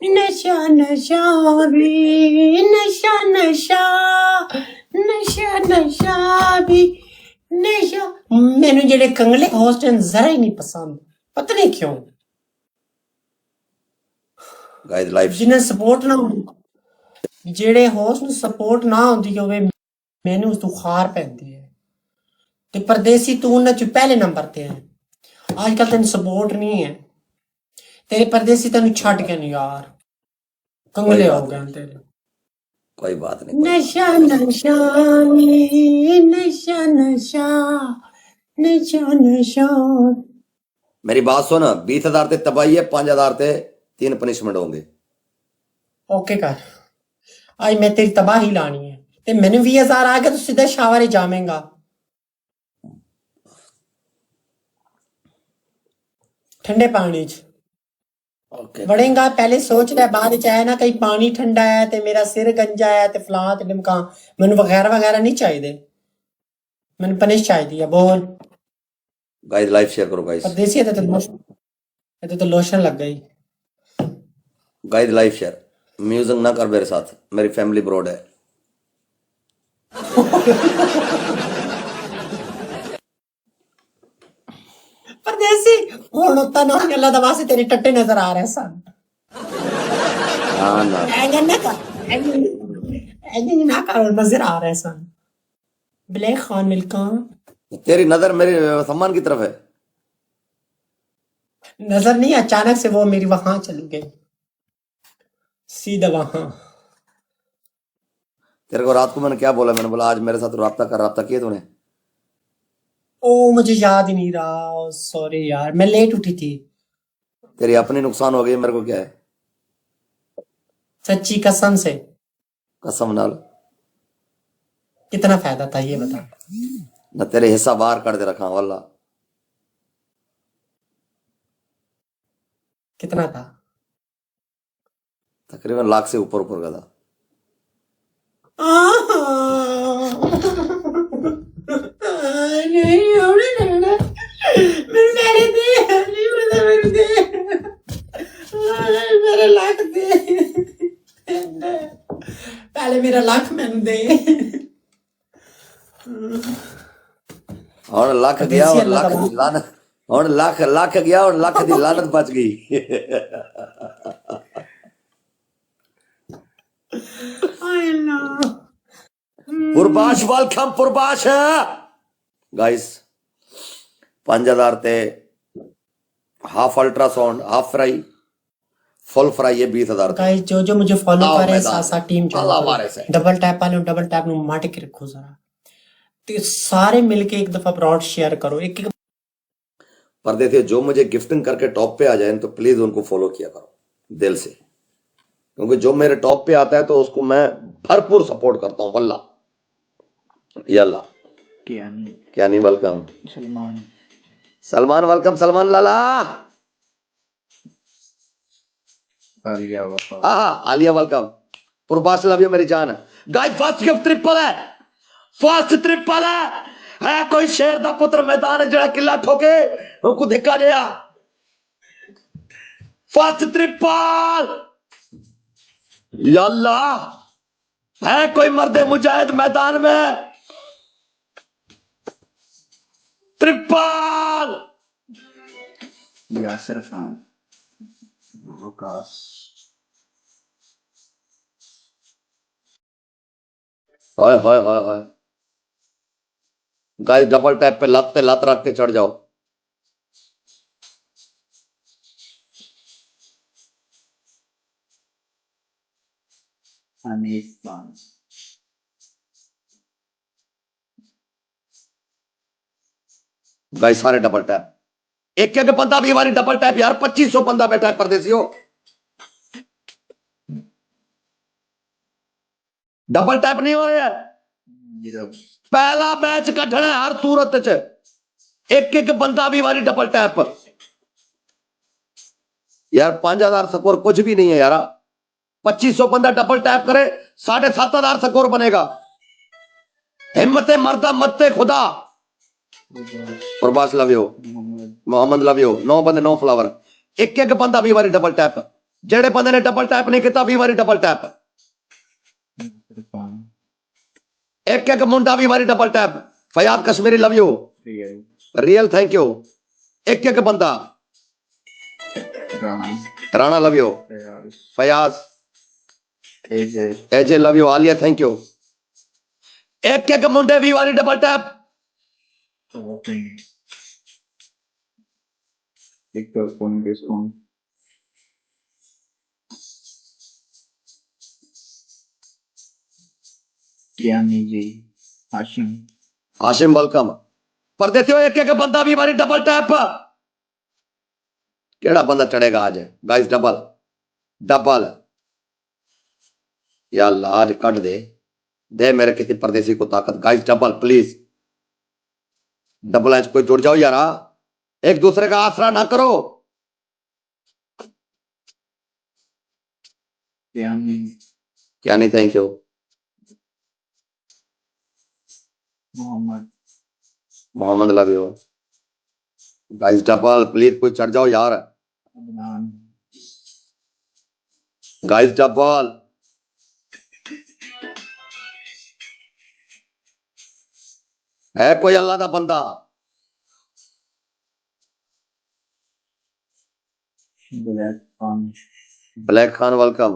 नशा नशा भी नशा नशा नशा नशा भी नशा। मैनू जेडे कंगले होस्ट हैं जरा ही नहीं पसंद, पता नहीं क्यों। गाइस लाइफ जिन्हें सपोर्ट ना होंदी, जेडे होस्ट ਨੂੰ ਸਪੋਰਟ ਨਾ ਹੁੰਦੀ ਹੋਵੇ ਮੈਨੂੰ ਉਸ ਤੋਂ ਖਾਰ ਪੈਂਦੀ ਹੈ। ਤੇ ਪਰਦੇਸੀ ਤੂੰ ਉਹਨਾਂ ਚ ਪਹਿਲੇ ਨੰਬਰ ਤੇ ਹੈ। ਅੱਜ ਕੱਲ ਤੈਨੂੰ ਸਪੋਰਟ ਨਹੀਂ ਹੈ, ਤੇਰੇ ਪਰਦੇਸੀ ਤੈਨੂੰ ਛੱਡ ਕੇ ਨਹੀਂ ਯਾਰ, ਕੰਗਲੇ ਹੋ ਗਏ ਤੇਰੇ। कोई बात नहीं। नशा नशा नशा नशा नशा नशा। मेरी बात सुन, 20,000 ते तबाही है, 5,000 ते 3 पनिशमेंट होंगे। ओके कर, आज मैं तेरी तबाही लानी है। ते मैंने 20,000 आ गया तो सीधा शावर ही जामेगा ठंडे पानी च ओके वड़ेगा। पहले सोच रहा बाद च आया ना कहीं पानी ठंडा है ते मेरा सिर गंजा है ते फलां ते ढिमका। मैनू वगैरह वगैरह नहीं चाहिए, मैंने पनिश चाहिए है। बोल गाइस लाइव शेयर करो गाइस। परदेसी है तो लोशन लग गई। गाइस लाइव शेयर, म्यूजिक ना कर मेरे साथ, मेरी फैमिली ब्रॉड है। परदेसी हुण उत्ता ना अल्लाह दा वास्ते तेरे टट्टे नजर आ रहे सन। हाँ ना ऐसे ना कर, ऐसे ना कर, नजर आ रहे सन। ब्लैक खान मिल्कन तेरी नजर मेरे सम्मान की तरफ है। नजर नहीं, अचानक से वो मेरी वहां चली गई, सीधा वहां। तेरे को रात को मैंने क्या बोला? मैंने बोला आज मेरे साथ राब्ता कर, राब्ता किया तूने? ओ मुझे याद ही नहीं रहा, सॉरी यार, मैं लेट उठी थी। तेरी अपनी नुकसान हो गई, मेरे को क्या है? सच्ची कसम से कसम नाल कितना फायदा था ये बता। न तेरे हिस्सा बाहर कर दे रखा वल्ला। कितना था? तकरीबन लाख से ऊपर ऊपर का था। नहीं मेरे दे, नहीं मेरे दे, मेरा लाख दे, पहले मेरा लाख मैंने दे। और लाख गया और लाख दी लानत, और लाख गया और लाख दी लानत बच गई। पुरबाश वेलकम पुरबाश। गाइस 5,000 ते half ultrasound, half fry, full fry है 20,000। गाइस जो जो मुझे फॉलो आओ करे मैदान साथ साथ टीम अल्लाह हमारे से। डबल टैप वाले डबल टैप नु मार के रखो जरा, तो सारे मिलके एक दफा ब्रॉड शेयर करो। एक एक पर देखिए जो मुझे गिफ्टिंग करके टॉप पे आ जाए तो प्लीज उनको फॉलो किया करो दिल से, क्योंकि जो मेरे टॉप पे आता है तो उसको मैं भरपूर सपोर्ट करता हूँ वल्ला। यल्ला क्या नहीं वेलकम सलमान वेलकम सलमान लाला। आलिया वेलकम। पुरबाश लव यू मेरी जान। गाइस फर्स्ट गिफ्ट ट्रिपल है, फर्स्ट ट्रिपल है कोई शेर दा पुत्र मैदान जड़ा किला ठोके उनको धिक्का दिया। फर्स्ट ट्रिपल यल्ला है कोई मर्दे मुजाहिद मैदान में। ट्रिपल यासिर खान वकास। हाय हाय हाय हाय। गाइस डबल टैप पे लत रख के चढ़ जाओ। हनीफ खान गाइस सारे डबल टैप, एक एक बंदा भी हमारी डबल टैप यार। 2500 बंदा बैठा है परदेसियों। डबल टैप नहीं हो रहा है, पहला मैच कढ़ना है हर सूरत च। एक एक बंदा भी हमारी डबल टैप यार। 5,000 स्कोर कुछ भी नहीं है यार। 2500 बंदा डबल टैप करे, 7,500 स्कोर बनेगा। हिम्मत मर्दा मत्ते खुदा। Prabhas love you, Mohammed love you. 9 बंदे 9 फ्लावर, एक एक बंदा भी हमारी डबल टैप। जेड़े बंदे ने डबल टैप नहीं किया 20 बारी डबल टैप एक एक मुंडा 20 बारी double tap Fayad Kashmiri love you real thank you एक एक बंदा Rana love you Fayaz AJ love you Alia thank you एक एक मुंडे 20 बारी डबल टैप हाशिम वेलकम परदेसियों एक एक बंदा 20 बारी डबल टैप केड़ा बंदा चढ़ेगा आज गाइस डबल डबल या अल्लाह आज कट दे मेरे किसी परदेसी को ताकत guys double please double H कोई जुड़ जाओ यारा एक दूसरे का आसरा ना करो क्या नहीं thank you Mohammed love you guys double please कोई चढ़ जाओ यार गाइस डबल है कोई अल्लाह का बंदा black Khan welcome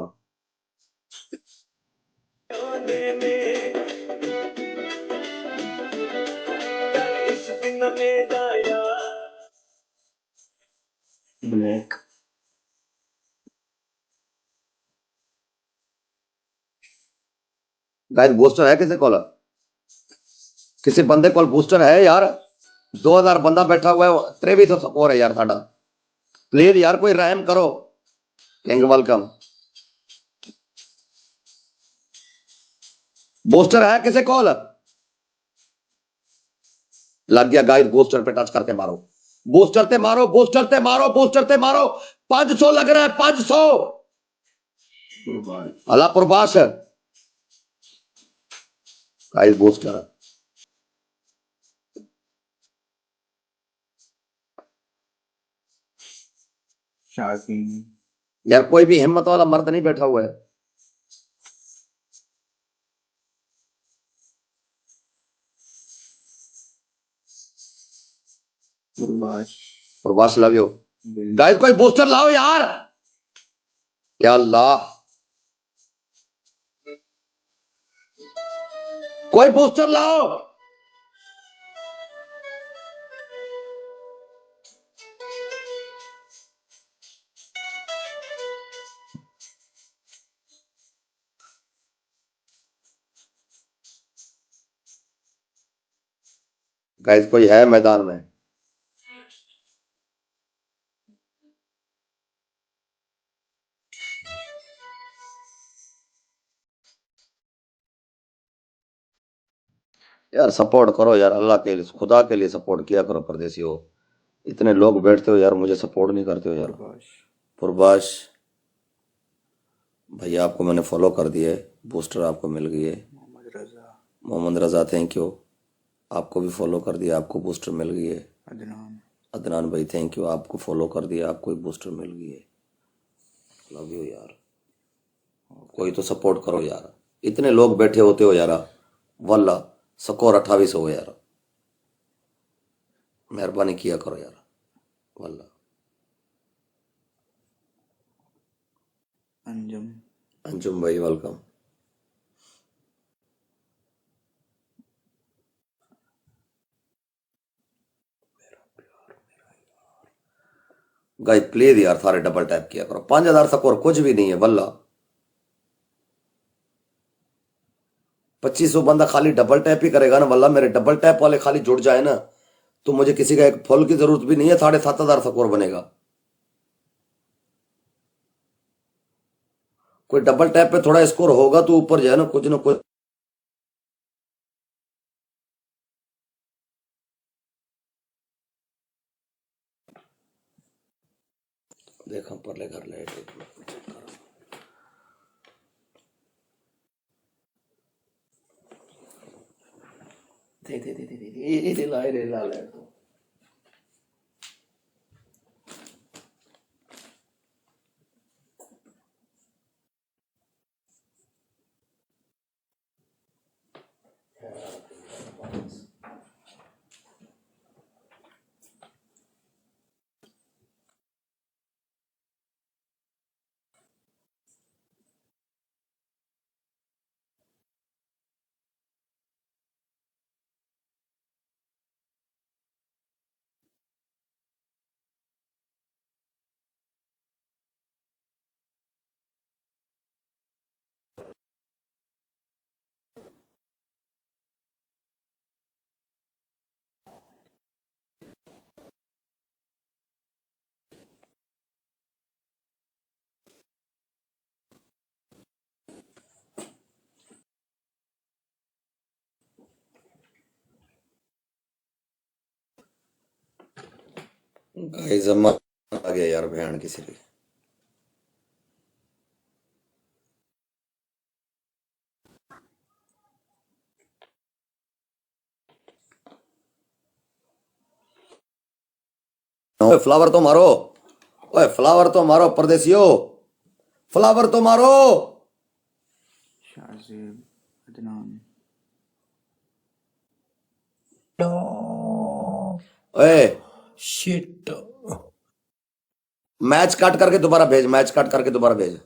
guys booster है किसी को किसी बंदे को बूस्टर है यार 2000 बंदा बैठा हुआ है 2300 स्कोर है यार साडा प्लीज यार कोई रहम करो किंग वेलकम बूस्टर है किसी को लग गया गाइस बूस्टर पे टच करके मारो बूस्टर ते मारो बूस्टर ते मारो बूस्टर ते मारो 500 लग रहा है 500 अल्लाह प्रभाष गाइस बूस्टर यार कोई भी हिम्मत वाला मर्द नहीं बैठा हुआ है प्रभाष लव यू गाइस कोई बूस्टर लाओ यार या अल्लाह कोई बूस्टर लाओ गाइस कोई है मैदान में यार सपोर्ट करो यार अल्लाह के लिए खुदा के लिए सपोर्ट किया करो परदेसी हो इतने लोग बैठते हो यार मुझे सपोर्ट नहीं करते हो यार प्रभाष भैया आपको मैंने फॉलो कर दिया है बूस्टर आपको मिल गई है मोहम्मद रजा थैंक यू आपको भी फॉलो कर दिया आपको बूस्टर मिल गई है अदनान भाई थैंक यू आपको फॉलो कर दिया आपको भी बूस्टर मिल गई है लव यू यार कोई तो सपोर्ट करो यार इतने लोग बैठे होते हो यार वल्ला स्कोर 28 हो यार मेहरबानी किया करो यार वल्ला अंजुम भाई वेलकम गाइस प्लीज यार सारे डबल टैप किया करो 5000 स्कोर कुछ भी नहीं है वल्ला 2500 बंदा खाली डबल टैप ही करेगा ना वल्ला मेरे डबल टैप वाले खाली जुड़ जाए ना तो मुझे किसी का एक फॉल की जरूरत भी नहीं है 7500 स्कोर बनेगा कोई डबल टैप पे थोड़ा स्कोर होगा तो ऊपर जाए ना कुछ देखा परले घर ले दे ला ले गाइस अब आ गया यार बहन किसी की। ओए फ्लावर तो मारो, ओए फ्लावर तो मारो परदेसियो, फ्लावर तो मारो। शाहजेब, अदनान। No. ओए Shit. मैच काट करके दोबारा भेज, मैच काट करके दोबारा भेज,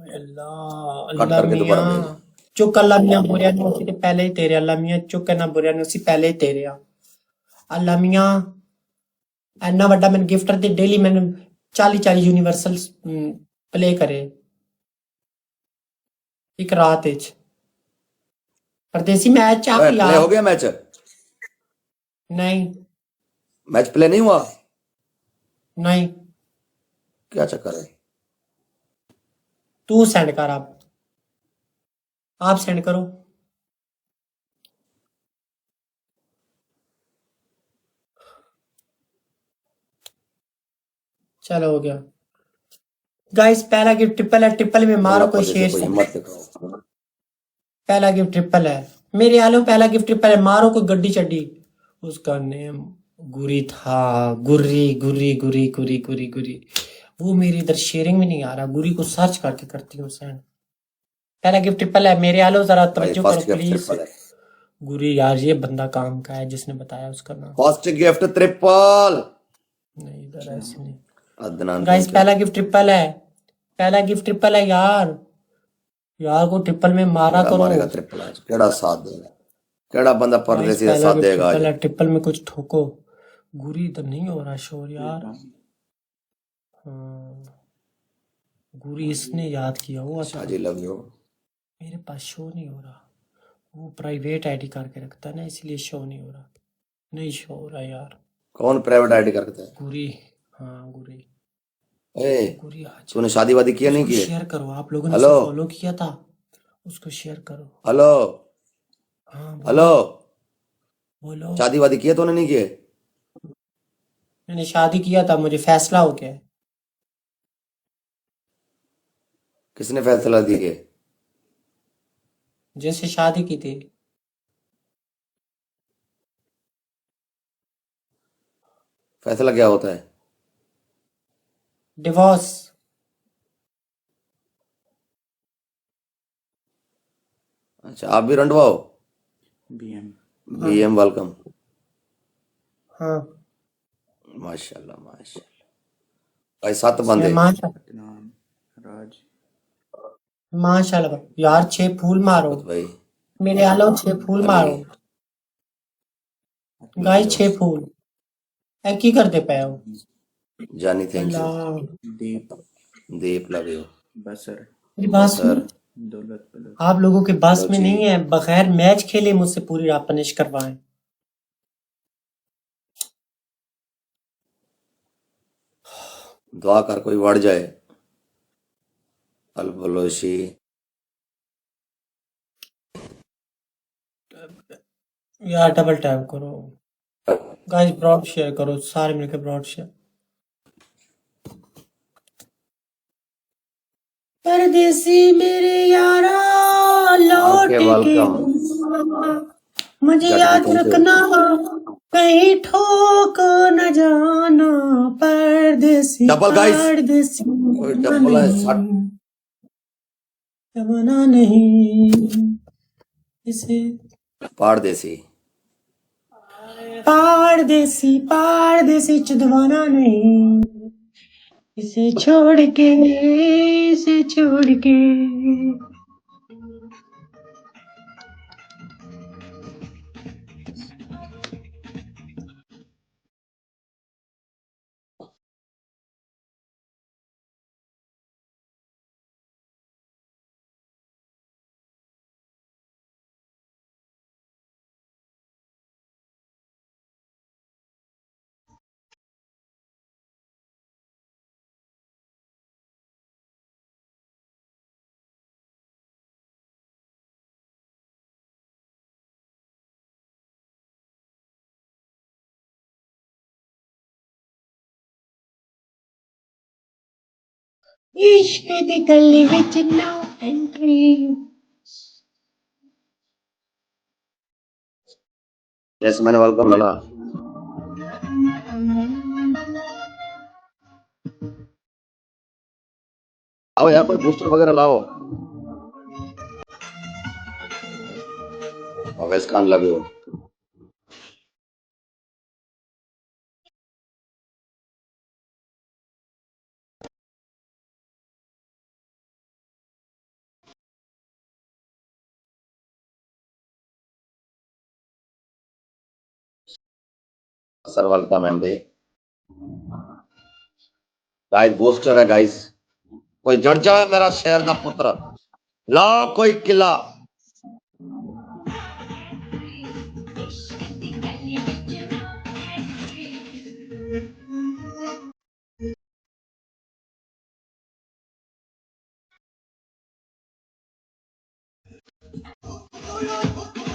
अल्लाह कट अल्लाह करके दोबारा मियाँ भेज। चुक अल्लाह मियाँ बुरिया ने उसी ते पहले ही तेरे अल्लाह मियाँ चुक ना बुरिया ने उसी पहले ही तेरे आ अल्लाह मियाँ इन्ना बड़ा मैंने गिफ्टर ते डेली मैंने 40 यूनिवर्सल प्ले करे एक रात विच परदेसी मैच ओए चाक प्ले यार हो गया मैच, नहीं मैच प्ले नहीं हुआ, नहीं क्या चक्कर है। तू सेंड कर आप सेंड करो चलो हो गया गाइस पहला गिफ्ट ट्रिपल है ट्रिपल में मारो अल्लाह कोई परदेसियो शेर कोई से हिम्मत दिखाओ। पहला गिफ्ट ट्रिपल है मेरे आलो पहला गिफ्ट ट्रिपल है मारो कोई गड्डी चड्डी उसका नेम गुरी था गुर्री गुर्री गुरी गुरी गुरी गुरी वो मेरी इधर शेयरिंग में नहीं आ रहा गुरी को सर्च करके करती हूँ सेंड पहला गिफ्ट ट्रिपल है मेरे आलो जरा भाई तवज्जो करो फर्स्ट गिफ्ट प्लीज ट्रिपल है, गुरी यार ये बंदा काम का है जिसने बताया उसका नाम फर्स्ट गिफ्ट ट्रिपल। नहीं इधर ऐसे नहीं अदनान गाइस थैंक यू। पहला गिफ्ट ट्रिपल है पहला गिफ्ट ट्रिपल है यार यार को ट्रिपल में मारा केड़ा करो मारेगा ट्रिपल आज, केड़ा साथ देगा, केड़ा बंदा गाइस परदेसी का पहला साथ गिफ्ट देगा आज। ट्रिपल है ट्रिपल में कुछ ठोको गुरी इधर नहीं हो रहा शोर यार हाँ, गुरी इसने याद किया हुआ था शाजी लव यू। मेरे पास शो नहीं हो रहा वो प्राइवेट आईडी करके रखता है ना इसलिए शो नहीं हो रहा नहीं शो हो रहा यार कौन प्राइवेट आईडी करता है। गुरी हाँ गुरी ए गुरी आज तूने शादी वादी किया नहीं उसको किए। शेयर करो आप लोगों ने हेलो उसे फॉलो किया था उसको शेयर करो हेलो हाँ हेलो, बोलो बोलो शादी वादी किया तूने नहीं किए। मैंने शादी किया था मुझे फैसला हो गया है। किसने फैसला दिए। जिससे शादी की थी फैसला क्या होता है। डिवोर्स अच्छा आप भी रंडवाओ। बीएम। BM welcome. हाँ माशाल्लाह माशाल्लाह। भाई 7 बंदे। माशाल्लाह अदनान, राज। माशाल्लाह भाई। यार 6 फूल मारो शौकत भाई, मेरे आलो 6 फूल अली, मारो गाइस 6 फूल ऐ की करते पे हो जानी thank you, Allah Deep, Deep love you, बसर, मेरी बात सर सुन दौलत बलत। आप लोगों के बस हेलो में जी। नहीं है बगैर मैच खेले मुझसे पूरी रात पनिश करवाएं दुआ कर कोई बढ़ जाए। अल बलोशी यार डबल टैप करो गाइस ब्रॉड शेयर करो सारे मिलकर ब्रॉड शेयर परदेसी मेरे यारा लौट आके के वेलकम। मुझे जट जी याद थैंक यू। रखना कहीं ठोक न जाना परदेसी डबल गाइस, परदेसी कोई डबल है 60। जमाना नहीं इसे पारदेसी पारदेसी चुदवाना नहीं इसे छोड़ के इश्क दी गली विच नो एंट्री। यस मैंने वेलकम लाला। आओ यार कोई बूस्टर वगैरह लाओ। अवैस खान लगे हो। सर वेलकम एम डे। गाइस बूस्टर है गाइस। कोई जड़ जाए मेरा शहर का पुत्र। लाओ कोई किला।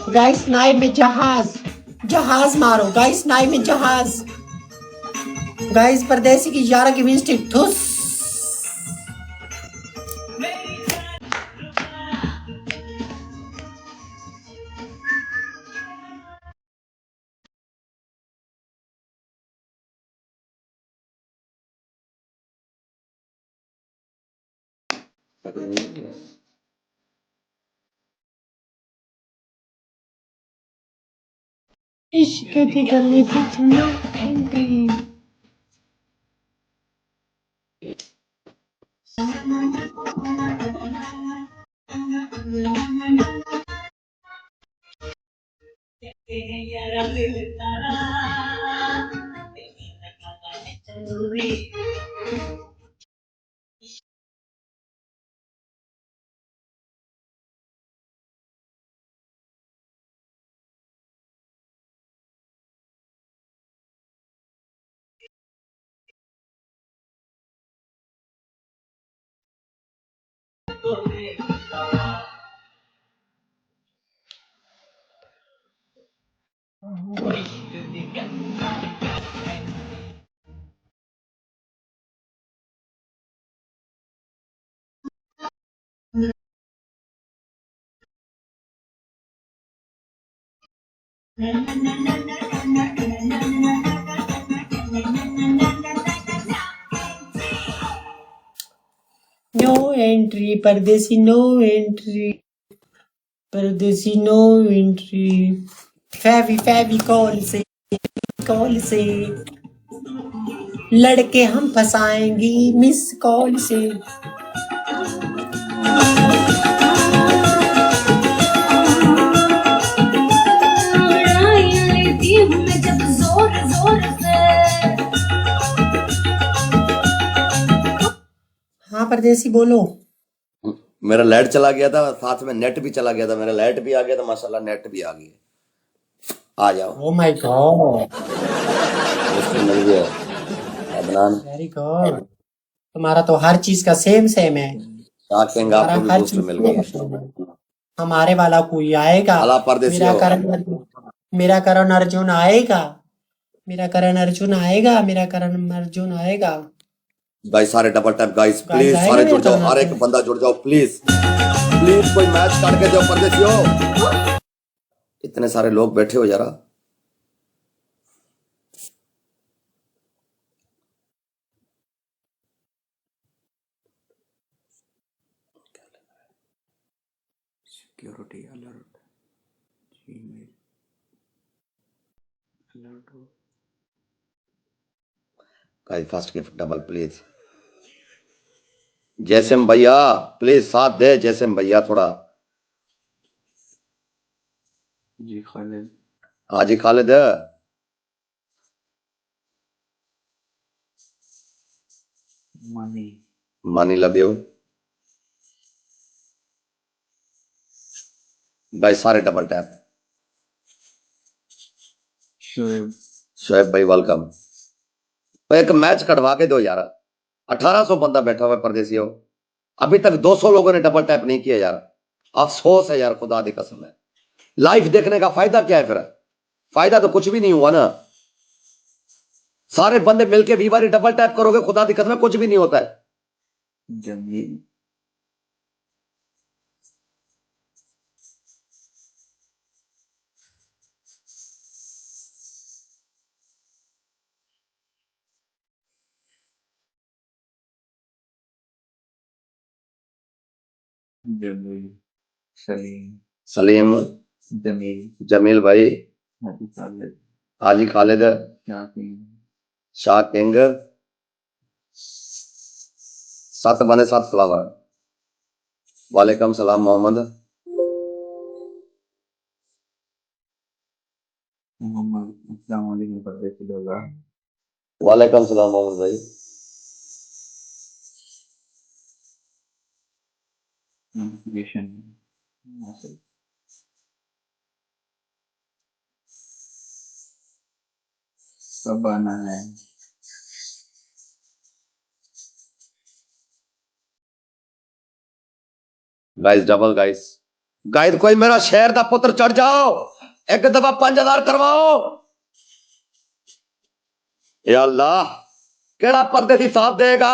गाइस नाइट में जहाज, जहाज मारो गाइस, नाइट में जहाज। गाइस परदेसी की यारा की मिस्टी ठुस। इश्क दी गली विच नो एंट्री। नो एंट्री परदेसी, नो एंट्री परदेसी, no entry. Fevi Fevicol से लड़के हम फंसाएंगे मिस कॉल से। लेती हूँ मैं जब जोर जोर से। हाँ परदेसी बोलो। मेरा लाइट चला गया था, साथ में नेट भी चला गया था। मेरा लाइट भी आ गया था माशाल्लाह, नेट भी आ गई। आ जाओ। ओ माय गॉड, बूस्टर मिल गया अदनान। Very good. तुम्हारा तो हर चीज का सेम सेम है। शाकिंग तुम्हारा आपको भी हर बूस्टर चीज मिल सेम गया। सेम है। हमारे वाला कोई आएगा। अला परदेसी मेरा हो। मेरा करण अर्जुन आएगा। मेरा करण अर्जुन आएगा। मेरा करण अर्जुन आएगा। गाइस सारे double tap guys, guys please आएगा सारे मेरा जुड़ जाओ, करण हर एक अर्जुन। बंदा जुड़ जाओ प्लीज। प्लीज कोई मैच काट के जाओ परदेसी हो। इतने सारे लोग बैठे हो जरा। सिक्योरिटी अलर्ट, जीमेल अलर्ट हो। Guys first gift double please. जैसम भैया प्लीज साथ दे, जैसम भैया थोड़ा। जी खालिद। हाजी खालिद मनी मानी लव यू। गाइस सारे डबल टैप। शोएब शोएब भाई वेलकम। एक मैच कटवा के दो यार। 1800 बंदा बैठा हुआ है परदेसी हो। अभी तक 200 लोगों ने डबल टैप नहीं किया यार। अफसोस है यार, खुदा दी कसम है। लाइव देखने का फायदा क्या है फिर? फायदा तो कुछ भी नहीं हुआ ना। सारे बंदे मिलके 20 बार डबल टैप करोगे, खुदा दी कसम है कुछ भी नहीं होता है। जमील जमील सलीम सलीम, जमील जमील भाई, हाजी खालिद हाजी खालिद, शाकिन शाह किंग, 7 बने 7 फ्लावर। वालेकुम सलाम मोहम्मद। मोहम्मद अस्सलाम वालेकुम परदेसी लोग वालेकुम सलाम मोहम्मद भाई। नोटिफिकेशन कब आना है गाइस डबल गाइस, गाइस कोई मेरा शहर दा पुत्र चढ़ जाओ, एक दफा 5000 करवाओ। या अल्लाह, केड़ा परदेसी साथ देगा।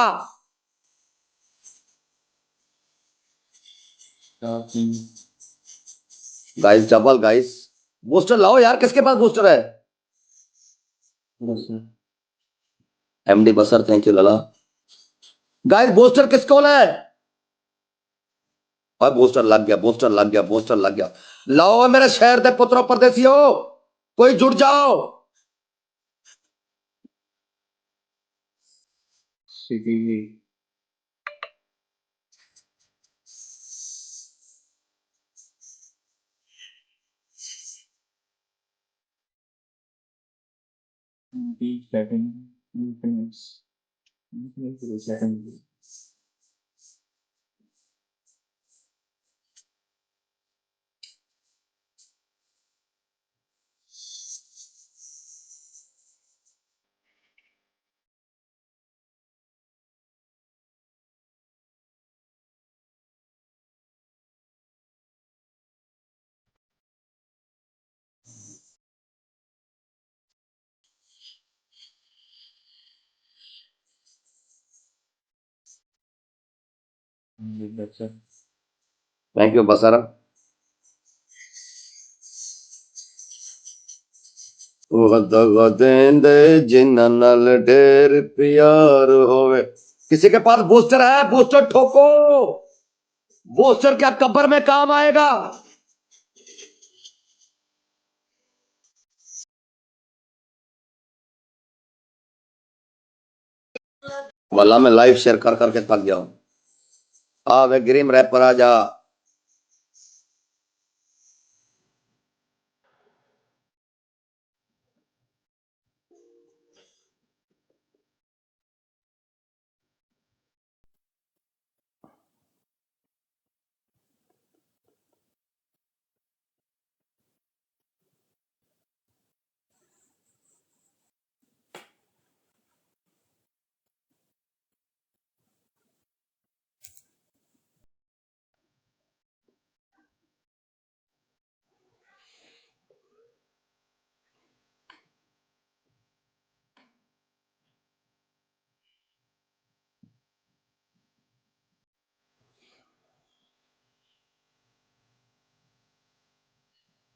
शाकिन गाइस डबल गाइस, बूस्टर लाओ यार, किसके पास बूस्टर है। बसर एमडी बसर, thank you Lala. Guys booster किसको है। और बूस्टर लग गया, बूस्टर लग गया, बूस्टर लग गया। लाओ मेरे शहर दे पुत्रों परदेसियों, कोई जुड़ जाओ। सिटी सेकंड सेकंड बसर थैंक यू बसर। देंदे जिन्ना नाल ढेर प्यार होवे। किसी के पास बूस्टर है, बूस्टर ठोको। बूस्टर क्या कब्र में काम आएगा। वाला मैं लाइव शेयर कर करके थक गया हूं। आ वे ग्रीम रैपर आ जा।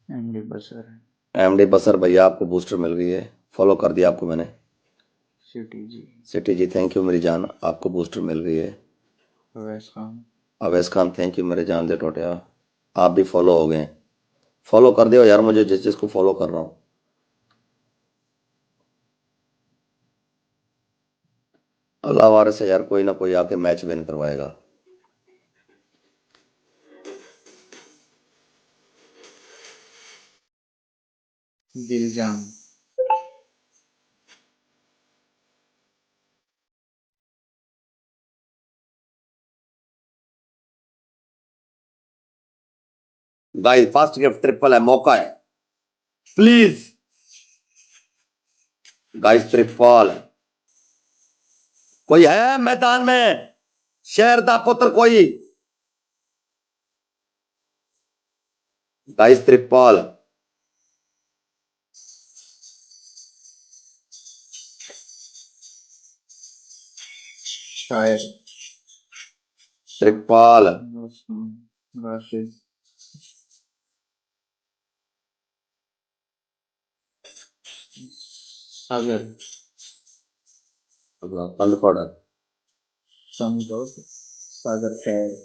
एमडी बसर एमडी बसर भैया, आपको बूस्टर मिल गई है, फॉलो कर दिया आपको मैंने। सिटी जी सिटी जी थैंक यू मेरी जान, आपको बूस्टर मिल गई है। अवैस खान अवैस खान थैंक यू मेरे जान दे टोटिया, आप भी फॉलो हो गए। फॉलो कर दियो यार मुझे, जिस जिसको फॉलो कर रहा हूँ। अल्लाह वारे से यार, कोई ना कोई आके मैच विन करवाएगा। दिलजान गाइस फर्स्ट गिफ्ट ट्रिपल है, मौका है प्लीज। गाइस ट्रिपल, कोई है मैदान में, शहर दा पुत्र कोई। गाइस ट्रिपल, शायर टिकपाल, राशिद, सागर, कंदकोट, संतोष, सागर खैर,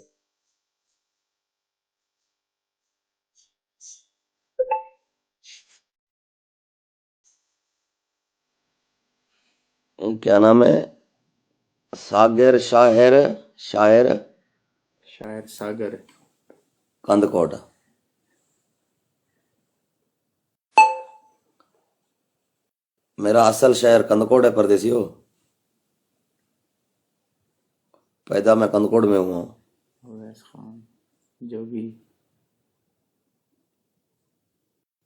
क्या नाम है? सागर शायर, शायर शायर सागर, कंदकोट। मेरा असल शहर कंदकोट है परदेसी हो। पैदा मैं कंदकोट में हुआ हूँ। अवैस खान, जोगी,